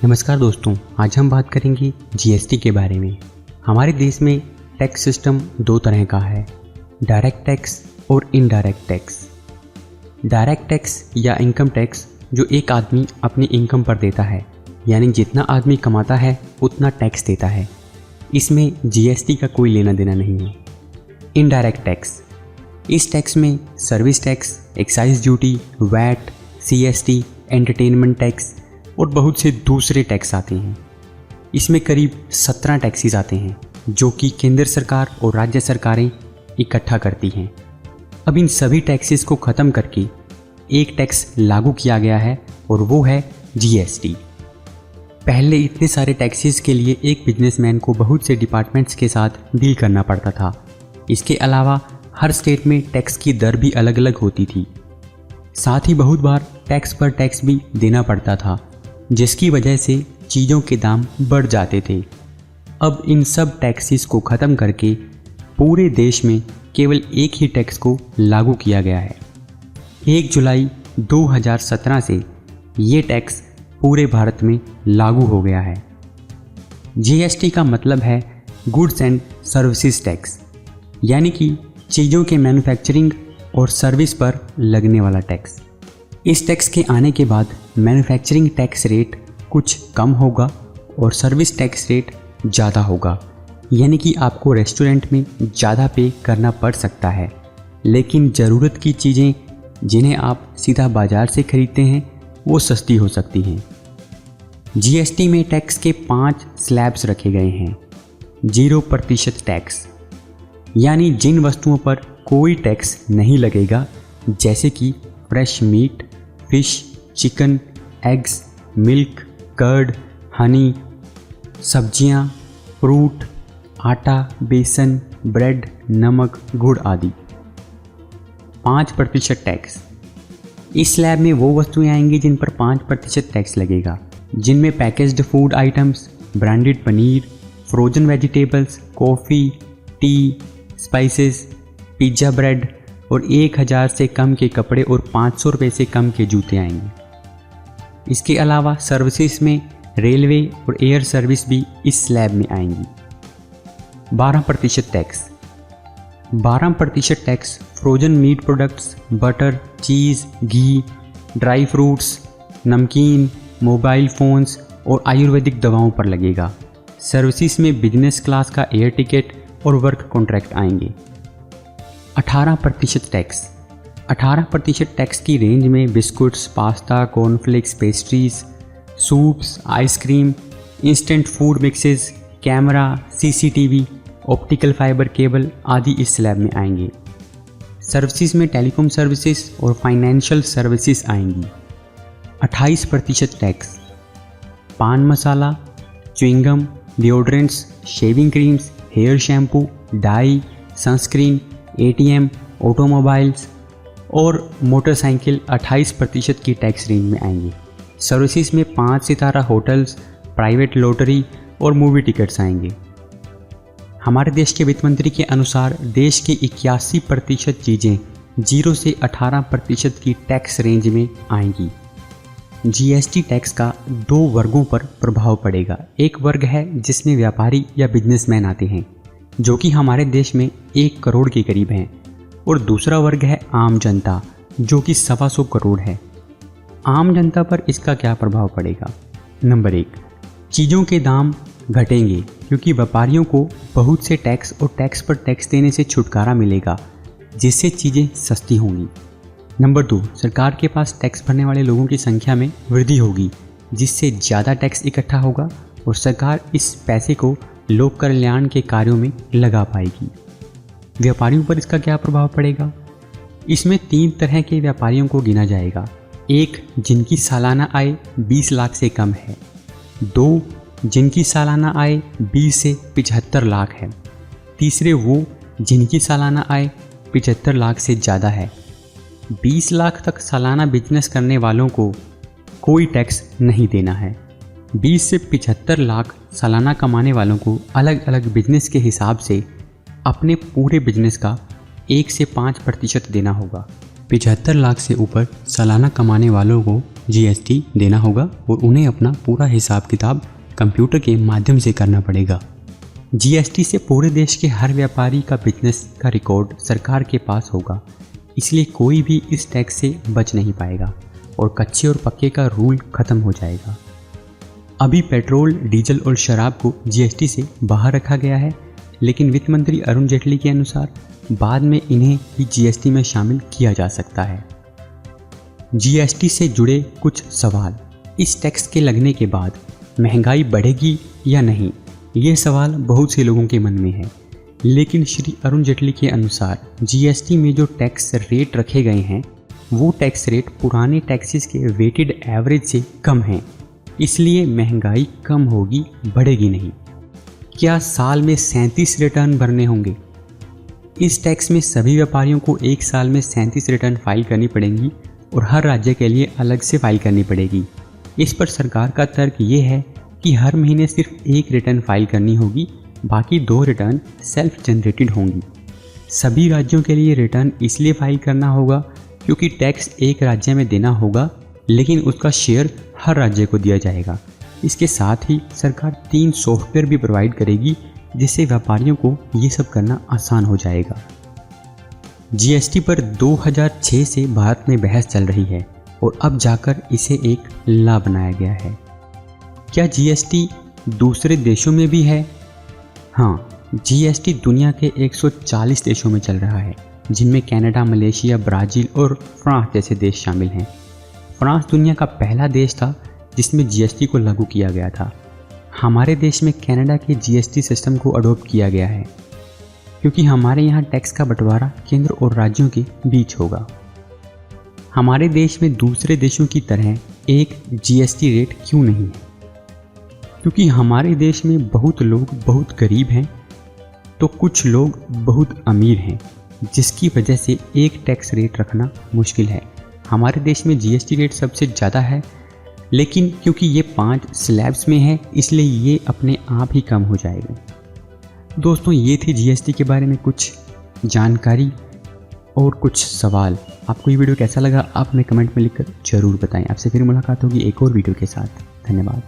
नमस्कार दोस्तों, आज हम बात करेंगे जीएसटी के बारे में। हमारे देश में टैक्स सिस्टम दो तरह का है, डायरेक्ट टैक्स और इनडायरेक्ट टैक्स। डायरेक्ट टैक्स या इनकम टैक्स जो एक आदमी अपनी इनकम पर देता है, यानी जितना आदमी कमाता है उतना टैक्स देता है। इसमें जीएसटी का कोई लेना देना नहीं है। इनडायरेक्ट टैक्स, इस टैक्स में service tax, excise duty, VAT, CST, entertainment tax और बहुत से दूसरे टैक्स आते हैं। इसमें करीब 17 टैक्सेस आते हैं जो कि केंद्र सरकार और राज्य सरकारें इकट्ठा करती हैं। अब इन सभी टैक्सेस को ख़त्म करके एक टैक्स लागू किया गया है और वो है जीएसटी। पहले इतने सारे टैक्सेस के लिए एक बिजनेसमैन को बहुत से डिपार्टमेंट्स के साथ डील करना पड़ता था। इसके अलावा हर स्टेट में टैक्स की दर भी अलग अलग होती थी। साथ ही बहुत बार टैक्स पर टैक्स भी देना पड़ता था, जिसकी वजह से चीज़ों के दाम बढ़ जाते थे। अब इन सब टैक्सेस को ख़त्म करके पूरे देश में केवल एक ही टैक्स को लागू किया गया है। 1 जुलाई 2017 से ये टैक्स पूरे भारत में लागू हो गया है। जीएसटी का मतलब है गुड्स एंड सर्विसेज टैक्स, यानी कि चीज़ों के मैन्युफैक्चरिंग और सर्विस पर लगने वाला टैक्स। इस टैक्स के आने के बाद मैन्युफैक्चरिंग टैक्स रेट कुछ कम होगा और सर्विस टैक्स रेट ज़्यादा होगा, यानी कि आपको रेस्टोरेंट में ज़्यादा पे करना पड़ सकता है, लेकिन ज़रूरत की चीज़ें जिन्हें आप सीधा बाज़ार से खरीदते हैं वो सस्ती हो सकती हैं। जीएसटी में टैक्स के 5 स्लैब्स रखे गए हैं। 0% टैक्स, यानी जिन वस्तुओं पर कोई टैक्स नहीं लगेगा, जैसे कि fresh meat, fish, chicken, eggs, milk, curd, honey, सब्जियां, फ्रूट, आटा, बेसन, ब्रेड, नमक, गुड़ आदि। 5% टैक्स, इस स्लैब में वो वस्तुएं आएंगी जिन पर 5% टैक्स लगेगा, जिनमें packaged food items, branded paneer, frozen vegetables, coffee, T, spices, pizza bread और 1000 से कम के कपड़े और 500 रुपये से कम के जूते आएंगे। इसके अलावा सर्विसेज में रेलवे और एयर सर्विस भी इस स्लैब में आएंगी। 12% tax, 12% tax frozen meat products, butter, cheese, घी, ड्राई फ्रूट्स, नमकीन, मोबाइल फ़ोन्स और आयुर्वेदिक दवाओं पर लगेगा। सर्विसेज में बिजनेस क्लास का एयर टिकट और वर्क कॉन्ट्रैक्ट आएंगे। 18% टैक्स, 18% टैक्स की रेंज में biscuits, pasta, cornflakes, pastries, soups, ice cream, instant food mixes, camera, CCTV, optical fibre cable आदि इस स्लैब में आएंगे। सर्विसेज में टेलीकॉम सर्विसेज और फाइनेंशियल सर्विसेज आएंगी। 28% टैक्स, पान masala, chewing gum, deodorants, shaving creams, hair shampoo, dye, sunscreen, ATM, automobiles और motorcycle 28% की टैक्स रेंज में आएंगे। सर्विसेज में 5 सितारा होटल्स, प्राइवेट लॉटरी और मूवी टिकट्स आएंगे। हमारे देश के वित्त मंत्री के अनुसार देश की 81% चीज़ें 0 से 18% की टैक्स रेंज में आएंगी। जीएसटी टैक्स का 2 वर्गों पर प्रभाव पड़ेगा। एक वर्ग है जिसमें व्यापारी या बिजनेसमैन आते हैं, जो कि हमारे देश में 1 करोड़ के करीब हैं, और दूसरा वर्ग है आम जनता, जो कि 125 करोड़ है। आम जनता पर इसका क्या प्रभाव पड़ेगा? नंबर 1, चीज़ों के दाम घटेंगे क्योंकि व्यापारियों को बहुत से टैक्स और टैक्स पर टैक्स देने से छुटकारा मिलेगा, जिससे चीज़ें सस्ती होंगी। नंबर 2, सरकार के पास टैक्स भरने वाले लोगों की संख्या में वृद्धि होगी, जिससे ज़्यादा टैक्स इकट्ठा होगा और सरकार इस पैसे को लोक कल्याण के कार्यों में लगा पाएगी। व्यापारियों पर इसका क्या प्रभाव पड़ेगा? इसमें 3 तरह के व्यापारियों को गिना जाएगा। 1, जिनकी सालाना आय 20 लाख से कम है। 2, जिनकी सालाना आय 20 से 75 लाख है। तीसरे, वो जिनकी सालाना आय 75 लाख से ज़्यादा है। 20 लाख तक सालाना बिजनेस करने वालों को कोई टैक्स नहीं देना है। 20 से 75 लाख सालाना कमाने वालों को अलग अलग बिजनेस के हिसाब से अपने पूरे बिजनेस का 1 से 5% देना होगा। 75 लाख से ऊपर सालाना कमाने वालों को जीएसटी देना होगा और उन्हें अपना पूरा हिसाब किताब कंप्यूटर के माध्यम से करना पड़ेगा। जीएसटी से पूरे देश के हर व्यापारी का बिजनेस का रिकॉर्ड सरकार के पास होगा, इसलिए कोई भी इस टैक्स से बच नहीं पाएगा और कच्चे और पक्के का रूल खत्म हो जाएगा। अभी पेट्रोल, डीजल और शराब को जीएसटी से बाहर रखा गया है, लेकिन वित्त मंत्री अरुण जेटली के अनुसार बाद में इन्हें भी जीएसटी में शामिल किया जा सकता है। जीएसटी से जुड़े कुछ सवाल। इस टैक्स के लगने के बाद महंगाई बढ़ेगी या नहीं, ये सवाल बहुत से लोगों के मन में है, लेकिन श्री अरुण जेटली के अनुसार जीएसटी में जो टैक्स रेट रखे गए हैं वो टैक्स रेट पुराने टैक्सेस के वेटेड एवरेज से कम हैं, इसलिए महंगाई कम होगी, बढ़ेगी नहीं। क्या साल में 37 रिटर्न भरने होंगे? इस टैक्स में सभी व्यापारियों को एक साल में 37 रिटर्न फाइल करनी पड़ेंगी और हर राज्य के लिए अलग से फाइल करनी पड़ेगी। इस पर सरकार का तर्क ये है कि हर महीने सिर्फ एक रिटर्न फाइल करनी होगी, बाकी 2 रिटर्न सेल्फ जनरेटेड होंगी। सभी राज्यों के लिए रिटर्न इसलिए फाइल करना होगा क्योंकि टैक्स एक राज्य में देना होगा, लेकिन उसका शेयर हर राज्य को दिया जाएगा। इसके साथ ही सरकार 3 सॉफ्टवेयर भी प्रोवाइड करेगी, जिससे व्यापारियों को ये सब करना आसान हो जाएगा। जीएसटी पर 2006 से भारत में बहस चल रही है और अब जाकर इसे एक लॉ बनाया गया है। क्या जीएसटी दूसरे देशों में भी है? हाँ, जीएसटी दुनिया के 140 देशों में चल रहा है, जिनमें कनाडा, मलेशिया, ब्राज़ील और फ्रांस जैसे देश शामिल हैं। फ्रांस दुनिया का पहला देश था जिसमें जीएसटी को लागू किया गया था। हमारे देश में कनाडा के जीएसटी सिस्टम को अडॉप्ट किया गया है क्योंकि हमारे यहाँ टैक्स का बंटवारा केंद्र और राज्यों के बीच होगा। हमारे देश में दूसरे देशों की तरह एक जीएसटी रेट क्यों नहीं है? क्योंकि हमारे देश में बहुत लोग बहुत गरीब हैं तो कुछ लोग बहुत अमीर हैं, जिसकी वजह से एक टैक्स रेट रखना मुश्किल है। हमारे देश में जीएसटी रेट सबसे ज़्यादा है, लेकिन क्योंकि ये 5 स्लैब्स में है इसलिए ये अपने आप ही कम हो जाएगा। दोस्तों, ये थी जीएसटी के बारे में कुछ जानकारी और कुछ सवाल। आपको ये वीडियो कैसा लगा आप हमें कमेंट में लिखकर ज़रूर बताएं। आपसे फिर मुलाकात होगी एक और वीडियो के साथ। धन्यवाद।